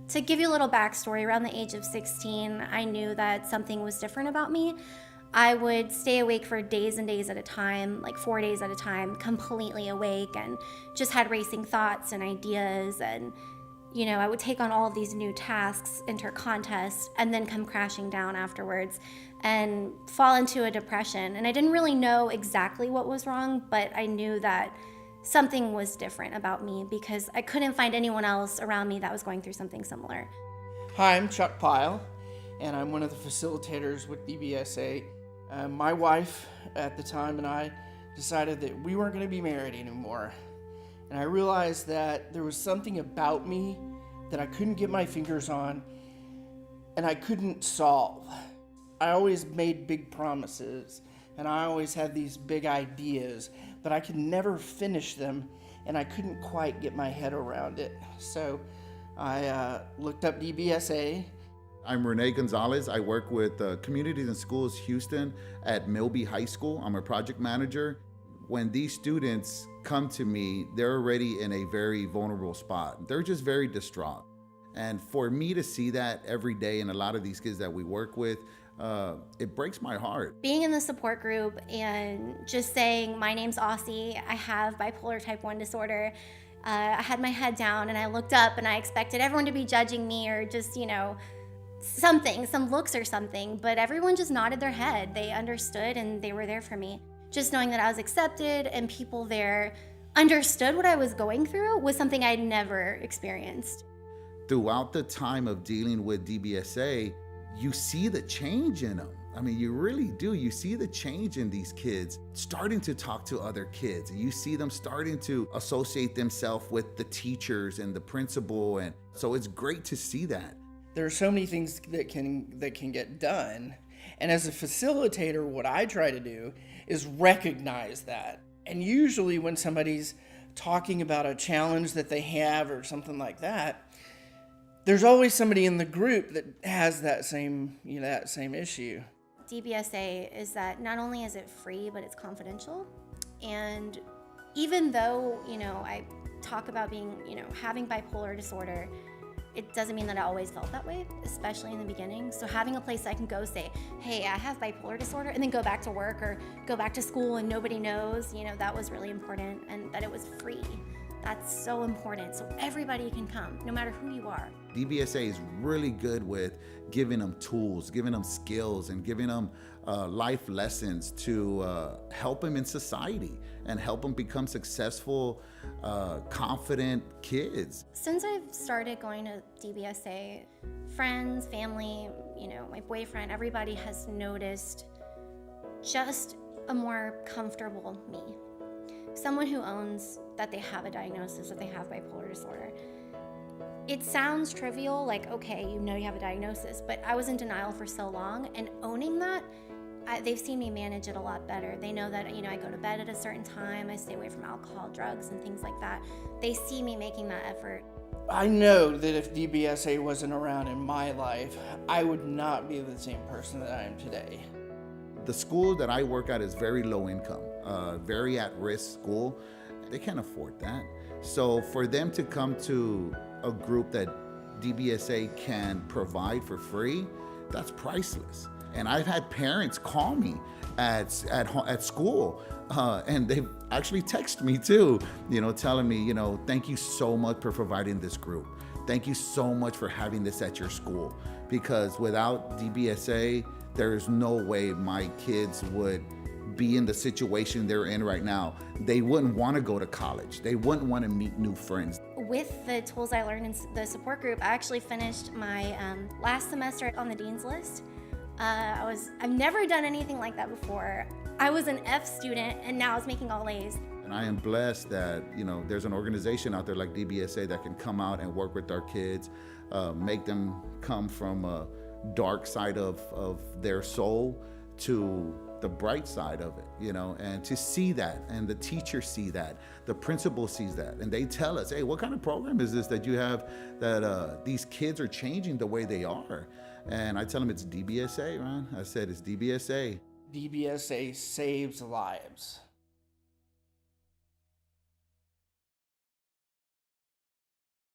To give you a little backstory, around the age of 16, I knew that something was different about me. I would stay awake for days and days at a time, like 4 days at a time, completely awake, and just had racing thoughts and ideas. And, I would take on all of these new tasks, enter contests, and then come crashing down afterwards and fall into a depression. And I didn't really know exactly what was wrong, but I knew that something was different about me because I couldn't find anyone else around me that was going through something similar. Hi, I'm Chuck Pyle, and I'm one of the facilitators with DBSA. My wife at the time and I decided that we weren't going to be married anymore. And I realized that there was something about me that I couldn't get my fingers on and I couldn't solve. I always made big promises and I always had these big ideas, but I could never finish them and I couldn't quite get my head around it. So I looked up DBSA. I'm Renee Gonzalez. I work with Communities and Schools Houston at Milby High School. I'm a project manager. When these students come to me, they're already in a very vulnerable spot. They're just very distraught. And for me to see that every day in a lot of these kids that we work with, it breaks my heart. Being in the support group and just saying, my name's Aussie, I have bipolar type 1 disorder. I had my head down and I looked up and I expected everyone to be judging me or just, some looks or something, but everyone just nodded their head. They understood and they were there for me. Just knowing that I was accepted and people there understood what I was going through was something I'd never experienced. Throughout the time of dealing with DBSA, you see the change in them. I mean, you really do. You see the change in these kids starting to talk to other kids. And you see them starting to associate themselves with the teachers and the principal. And so it's great to see that. There are so many things that can get done. And as a facilitator, what I try to do is recognize that. And usually when somebody's talking about a challenge that they have or something like that, there's always somebody in the group that has that same issue. DBSA is that not only is it free, but it's confidential. And even though, I talk about being, having bipolar disorder, it doesn't mean that I always felt that way, especially in the beginning. So having a place I can go say, hey, I have bipolar disorder, and then go back to work or go back to school and nobody knows, that was really important, and that it was free. That's so important. So everybody can come, no matter who you are. DBSA is really good with giving them tools, giving them skills, and giving them life lessons to help them in society and help them become successful, confident kids. Since I've started going to DBSA, friends, family, my boyfriend, everybody has noticed just a more comfortable me. Someone who owns that they have a diagnosis, that they have bipolar disorder. It sounds trivial, like, okay, you have a diagnosis, but I was in denial for so long, and owning that, they've seen me manage it a lot better. They know that, I go to bed at a certain time, I stay away from alcohol, drugs, and things like that. They see me making that effort. I know that if DBSA wasn't around in my life, I would not be the same person that I am today. The school that I work at is very low income, very at-risk school. They can't afford that. So for them to come to a group that DBSA can provide for free, that's priceless. And I've had parents call me at school, and they've actually texted me too, telling me, thank you so much for providing this group. Thank you so much for having this at your school. Because without DBSA, there's no way my kids would be in the situation they're in right now. They wouldn't want to go to college. They wouldn't want to meet new friends. With the tools I learned in the support group, I actually finished my last semester on the dean's list. I've never done anything like that before. I was an F student and now I was making all A's. And I am blessed that, there's an organization out there like DBSA that can come out and work with our kids, make them come from a dark side of their soul to the bright side of it, and to see that, and the teachers see that, the principal sees that, and they tell us, hey, what kind of program is this that you have that these kids are changing the way they are? And I tell them it's DBSA, man. I said it's DBSA. DBSA saves lives.